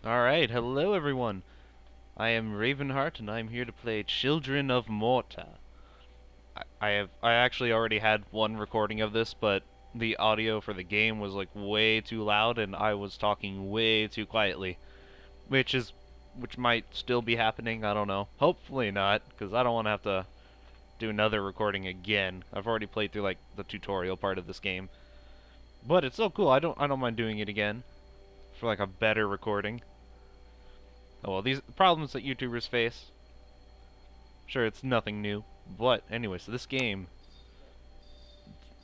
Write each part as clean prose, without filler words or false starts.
Alright, hello everyone. I am Ravenheart and I'm here to play Children of Morta. I actually already had one recording of this, but the audio for the game was like way too loud and I was talking way too quietly. Which might still be happening, I don't know. Hopefully not, because I don't want to have to do another recording again. I've already played through like the tutorial part of this game. But it's so cool, I don't mind doing it again for like a better recording. Oh well, these problems that YouTubers face. Sure, it's nothing new. But anyway, so this game,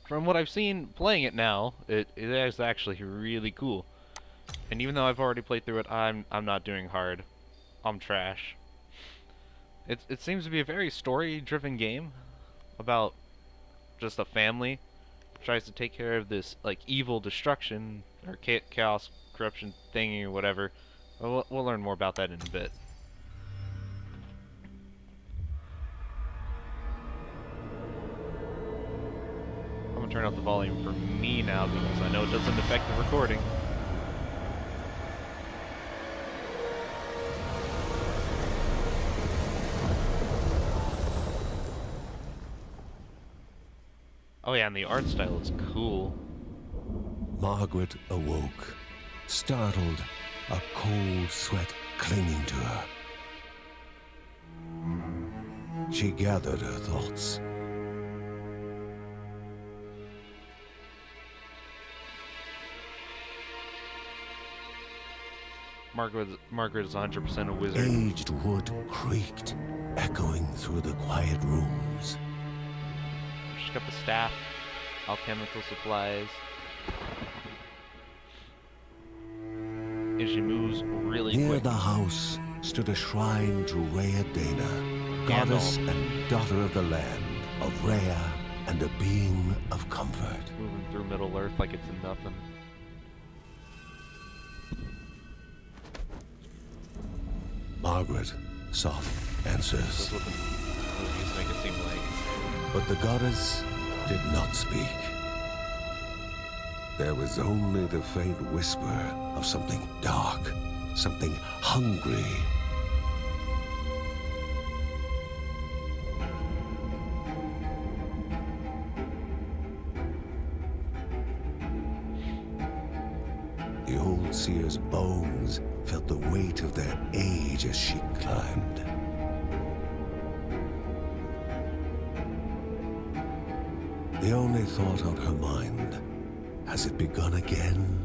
from what I've seen playing it now, it is actually really cool. And even though I've already played through it, I'm not doing hard. I'm trash. It seems to be a very story-driven game about just a family tries to take care of this like evil destruction or chaos corruption thingy or whatever. We'll learn more about that in a bit. I'm gonna turn up the volume for me now because I know it doesn't affect the recording. Oh yeah, and the art style is cool. Margaret awoke, startled, a cold sweat clinging to her. She gathered her thoughts. Margaret is 100% a wizard. Aged wood creaked, echoing through the quiet rooms. She's got the staff, alchemical supplies. And she moves really Near quick. the house stood a shrine to Rhea Dana, goddess and daughter of the land, of Rhea and a being of comfort. Moving through Middle Earth like it's nothing. Margaret sought answers. That's what the movies make it seem like. But the goddess did not speak. There was only the faint whisper of something dark, something hungry. The old seer's bones felt the weight of their age as she climbed. The only thought on her mind, has it begun again?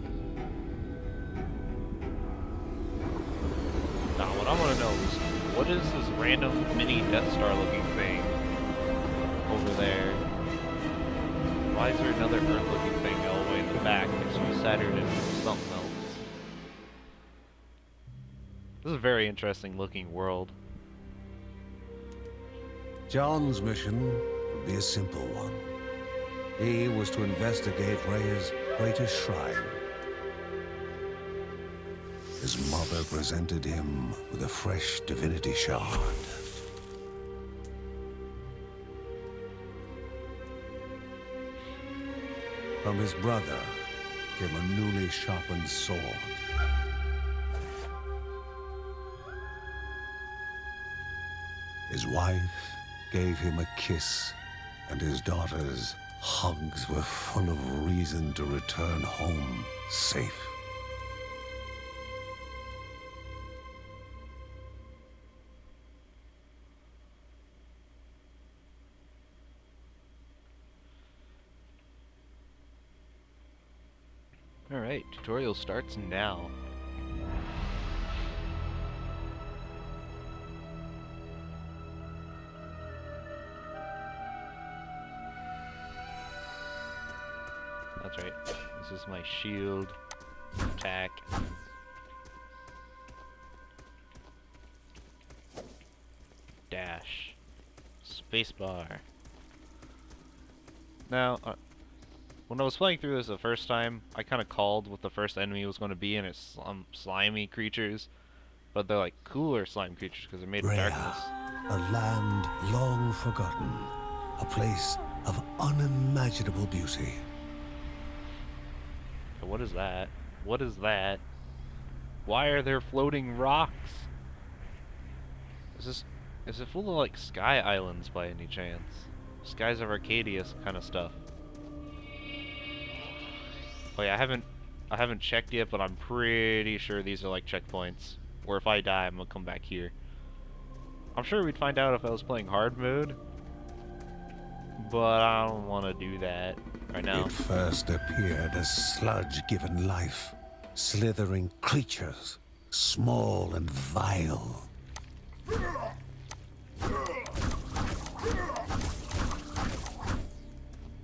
Now, what I want to know is, what is this random mini Death Star looking thing over there? Why is there another Earth looking thing all the way in the back next to Saturn and something else? This is a very interesting looking world. John's mission would be a simple one. He was to investigate Rhea's greatest shrine. His mother presented him with a fresh divinity shard. From his brother came a newly sharpened sword. His wife gave him a kiss, and his daughter's hugs were full of reason to return home safe. Alright, tutorial starts now. That's right. This is my shield. Attack. Dash. Spacebar. Now, when I was playing through this the first time, I kind of called what the first enemy was going to be, and it's slimy creatures. But they're like cooler slime creatures because they're made of Rhea, darkness. a land long forgotten, a place of unimaginable beauty. What is that? What is that? Why are there floating rocks? Is it full of like sky islands by any chance? Skies of Arcadia kind of stuff. Oh yeah, I haven't checked yet, but I'm pretty sure these are like checkpoints. Where if I die, I'm gonna come back here. I'm sure we'd find out if I was playing hard mode, but I don't want to do that right now. It first appeared as sludge given life, slithering creatures, small and vile. Oh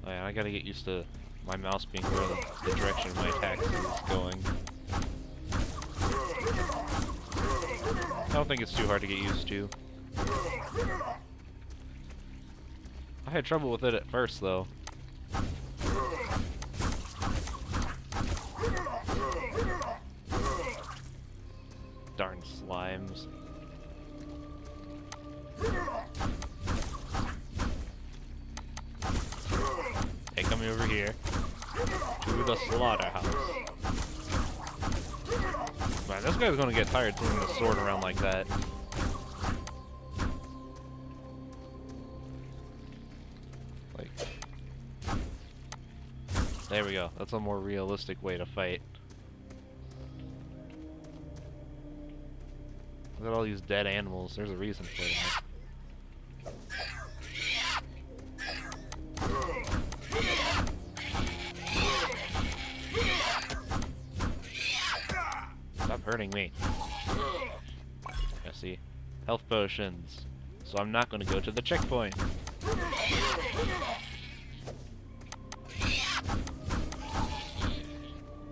yeah, I gotta get used to my mouse being where the direction of my attacks is going. I don't think it's too hard to get used to. I had trouble with it at first, though. Darn slimes. Hey, come over here. To the slaughterhouse. Man, this guy's gonna get tired swinging the sword around like that. Like... There we go. That's a more realistic way to fight. Look at all these dead animals. There's a reason for that. Stop hurting me. I see. Health potions. So I'm not going to go to the checkpoint.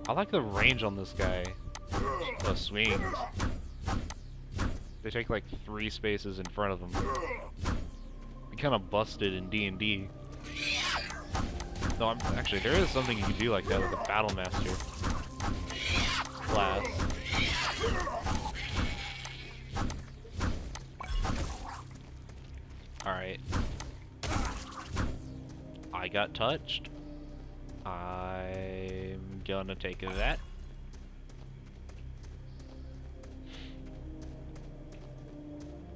I like the range on this guy. The swings. They take like 3 spaces in front of them. Be kind of busted in D&D. No, actually, there is something you can do like that with a Battle Master class. Alright. I got touched. I'm gonna take that.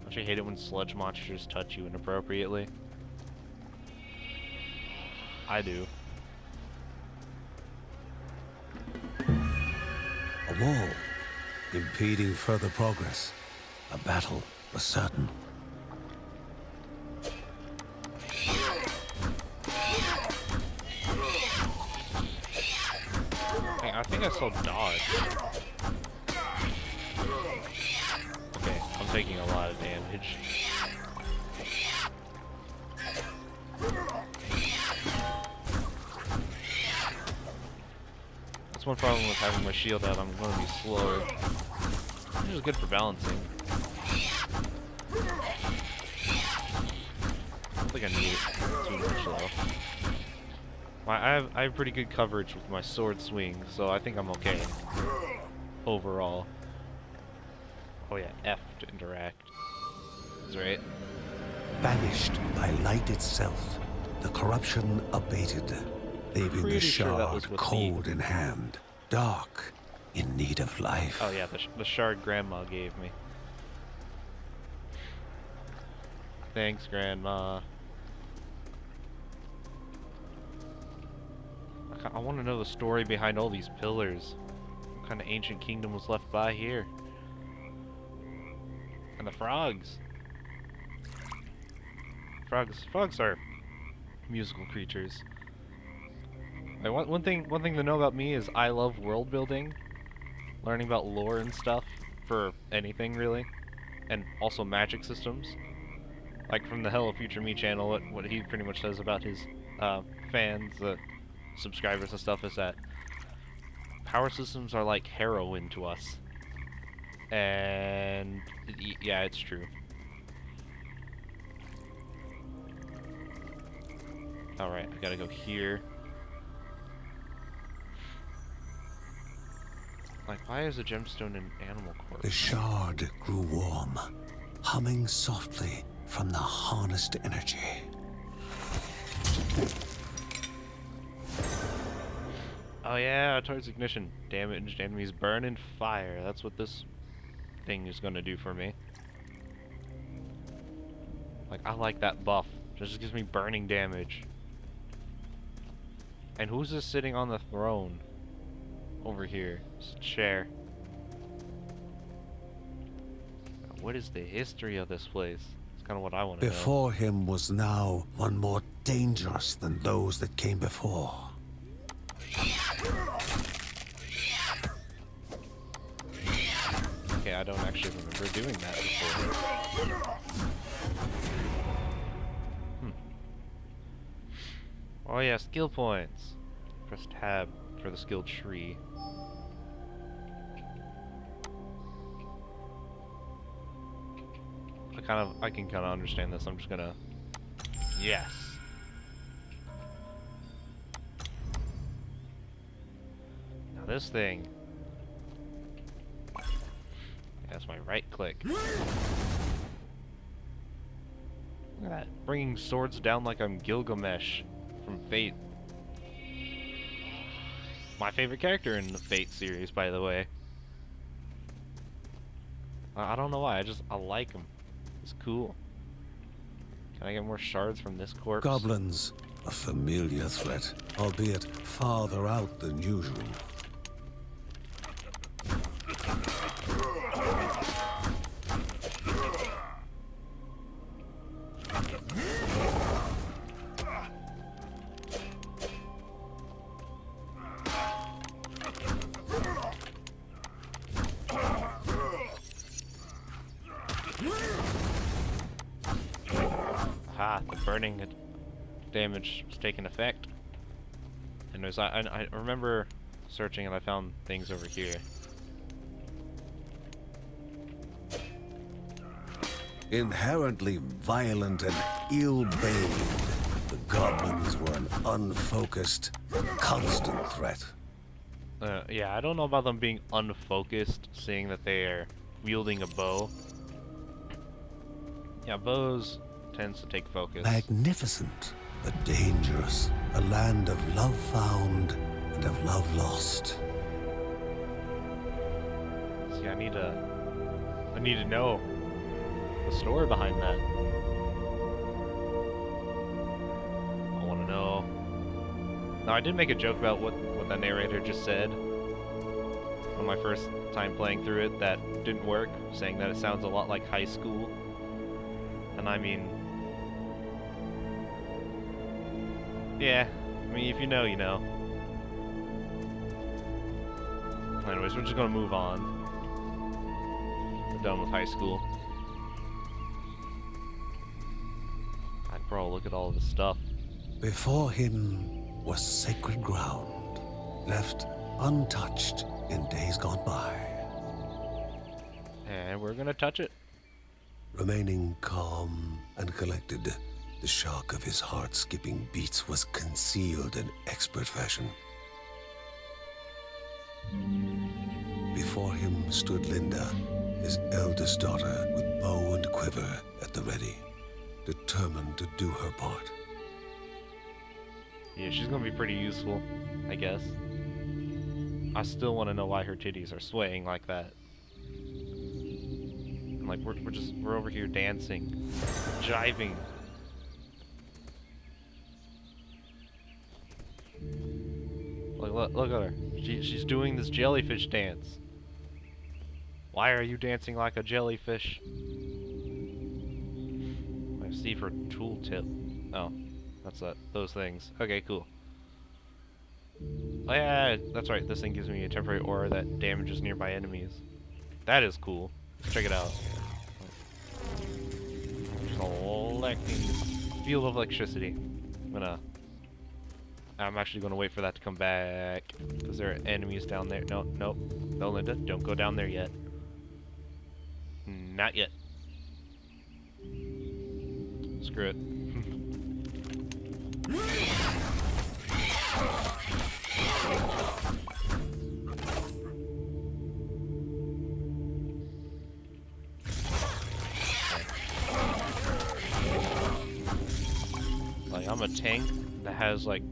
I actually hate it when sludge monsters touch you inappropriately. I do. A wall, impeding further progress. A battle was certain. Hey, I think I saw dodge. Okay, I'm taking a lot of damage. That's one problem with having my shield out, I'm going to be slower. Which is good for balancing. I don't think I need it too much though. I have pretty good coverage with my sword swing, so I think I'm okay. Overall. Oh yeah, F to interact. That's right. Banished by light itself, the corruption abated, leaving the shard cold in hand, dark, in need of life. Oh yeah, the shard Grandma gave me. Thanks, Grandma. I want to know the story behind all these pillars. What kind of ancient kingdom was left by here? And the frogs. Frogs are musical creatures. Like, one thing to know about me is I love world building, learning about lore and stuff for anything really, and also magic systems. Like from the Hello Future Me channel, what he pretty much says about his fans, subscribers and stuff, is that power systems are like heroin to us. And yeah, it's true. Alright, I gotta go here. Like, why is a gemstone an animal corpse? The shard grew warm, humming softly from the harnessed energy. Oh yeah, towards ignition. Damaged enemies burn in fire. That's what this thing is gonna do for me. Like, I like that buff. Just gives me burning damage. And who's this sitting on the throne? Over here. It's a chair. What is the history of this place? It's kind of what I want to know. Before him was now one more dangerous than those that came before. Okay, I don't actually remember doing that before. Oh yeah, skill points. Press tab for the skill tree. I can kind of understand this. I'm just gonna... Yes! Now this thing... That's my right click. Look at that. Bringing swords down like I'm Gilgamesh from Fate. My favorite character in the Fate series, by the way. I don't know why, I like him. He's cool. Can I get more shards from this corpse? Goblins, a familiar threat, albeit farther out than usual. Ah, the burning damage was taking effect. Anyways, I remember searching and I found things over here. Inherently violent and ill-bade, the goblins were an unfocused, constant threat. Yeah, I don't know about them being unfocused, seeing that they are wielding a bow. Yeah, bows tends to take focus. Magnificent, but dangerous. A land of love found and of love lost. See, I need to know the story behind that. I want to know. Now, I did make a joke about what the narrator just said on my first time playing through it. That didn't work, saying that it sounds a lot like high school. And I mean, yeah, I mean, if you know, you know. Anyways, we're just gonna move on. We're done with high school. Bro, look at all of this stuff. Before him was sacred ground, left untouched in days gone by. And we're gonna touch it. Remaining calm and collected, the shock of his heart-skipping beats was concealed in expert fashion. Before him stood Linda, his eldest daughter, with bow and quiver at the ready, determined to do her part. Yeah, she's gonna be pretty useful, I guess. I still want to know why her titties are swaying like that. And like we're over here dancing, jiving. Look at her. She's doing this jellyfish dance. Why are you dancing like a jellyfish? I see for tooltip. Oh, that's those things. Okay, cool. Oh yeah, that's right. This thing gives me a temporary aura that damages nearby enemies. That is cool. Check it out. Just electing field of electricity. I'm actually gonna wait for that to come back because there are enemies down there. No, nope. No, Linda, don't go down there yet. Not yet. Screw it. Like, I'm a tank that has like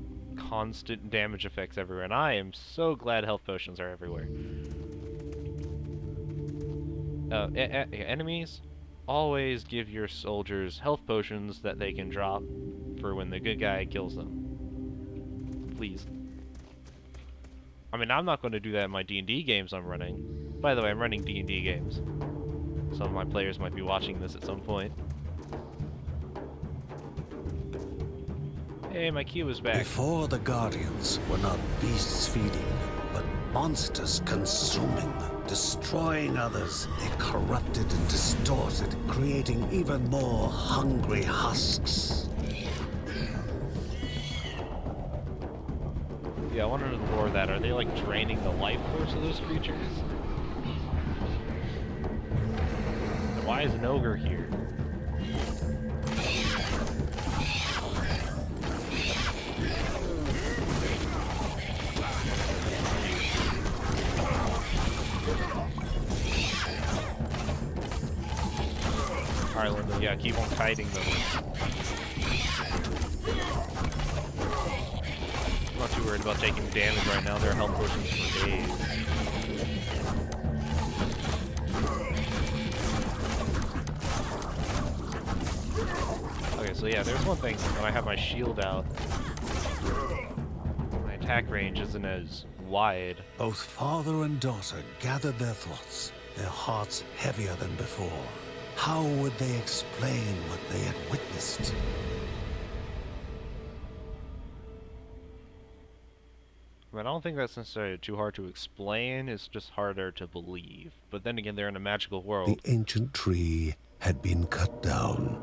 constant damage effects everywhere, and I am so glad health potions are everywhere. Enemies, always give your soldiers health potions that they can drop for when the good guy kills them. Please. I mean, I'm not going to do that in my D&D games I'm running. By the way, I'm running D&D games. Some of my players might be watching this at some point. Hey, my cube is back. Before the Guardians were not beasts feeding, but monsters consuming, destroying others. They corrupted and distorted, creating even more hungry husks. Yeah, I wanted to lore that. Are they like draining the life force of those creatures? And why is an ogre here? Alright, Linda, yeah, keep on kiting them. I'm not too worried about taking damage right now. There are health potions for days. Okay, so yeah, there's one thing. When I have my shield out, my attack range isn't as wide. Both father and daughter gathered their thoughts, their hearts heavier than before. How would they explain what they had witnessed? I mean, I don't think that's necessarily too hard to explain, it's just harder to believe. But then again, they're in a magical world. The ancient tree had been cut down.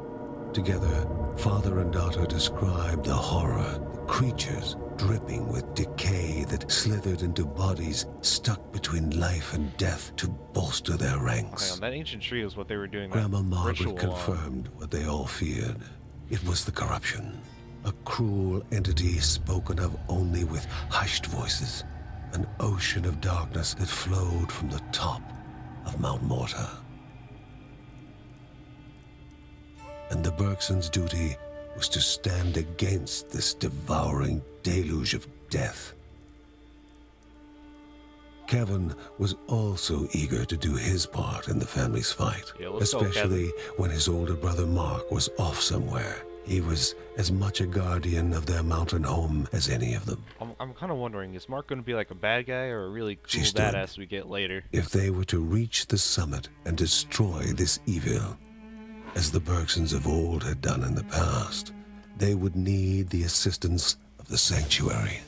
Together, father and daughter described the horror, the creatures dripping with decay that slithered into bodies stuck between life and death to bolster their ranks. Hang on, that ancient tree is what they were doing. Grandma Margaret ritual confirmed what they all feared. It was the corruption. A cruel entity spoken of only with hushed voices. An ocean of darkness that flowed from the top of Mount Morta. And the Bergsons' duty was to stand against this devouring deluge of death. Kevin was also eager to do his part in the family's fight, Yeah, let's go, especially when his older brother Mark was off somewhere. He was as much a guardian of their mountain home as any of them. I'm kind of wondering, is Mark going to be like a bad guy or a really cool She stood. badass we get later? If they were to reach the summit and destroy this evil, as the Bergsons of old had done in the past, they would need the assistance of the Sanctuary.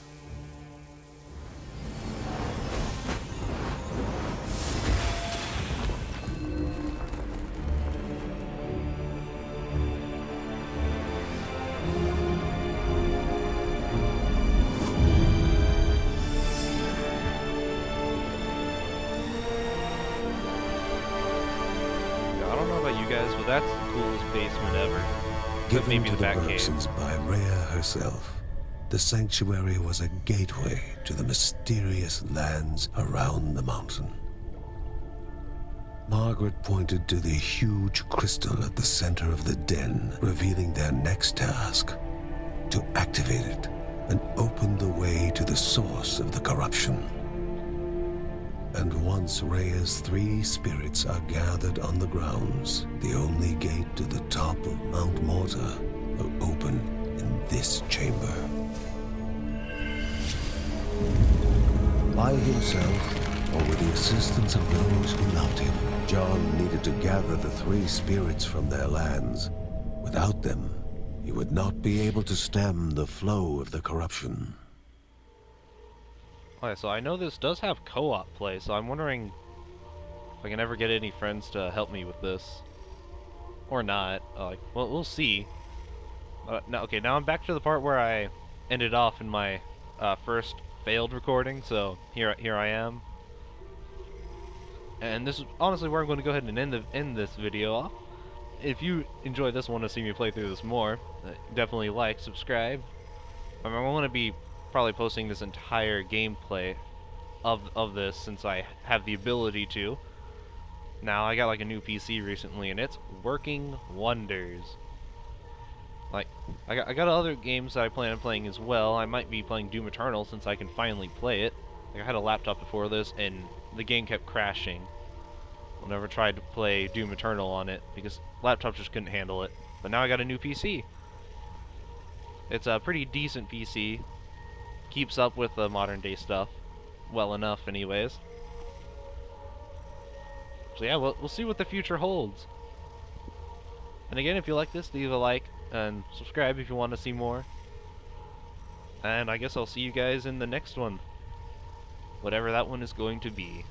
I don't know about you guys, but that's the coolest basement ever. Except Given maybe to the the Batcave. Bergsons by Rhea herself, the Sanctuary was a gateway to the mysterious lands around the mountain. Margaret pointed to the huge crystal at the center of the den, revealing their next task: to activate it and open the way to the source of the corruption. And once Rhea's 3 spirits are gathered on the grounds, the only gate to the top of Mount Morta will open in this chamber. By himself, or with the assistance of those who loved him, John needed to gather the 3 spirits from their lands. Without them, he would not be able to stem the flow of the corruption. Okay, so I know this does have co-op play, so I'm wondering if I can ever get any friends to help me with this. Or not. Well, we'll see. Okay, now I'm back to the part where I ended off in my first failed recording, so here I am. And this is honestly where I'm going to go ahead and end this video off. If you enjoy this one to see me play through this more, definitely like, subscribe. I want to be probably posting this entire gameplay of this since I have the ability to. Now I got like a new PC recently and it's working wonders. Like, I got other games that I plan on playing as well. I might be playing Doom Eternal since I can finally play it. Like, I had a laptop before this, and the game kept crashing whenever I tried to play Doom Eternal on it, because laptop just couldn't handle it. But now I got a new PC. It's a pretty decent PC. Keeps up with the modern day stuff. Well enough, anyways. So yeah, we'll see what the future holds. And again, if you like this, leave a like and subscribe if you want to see more. And I guess I'll see you guys in the next one. Whatever that one is going to be.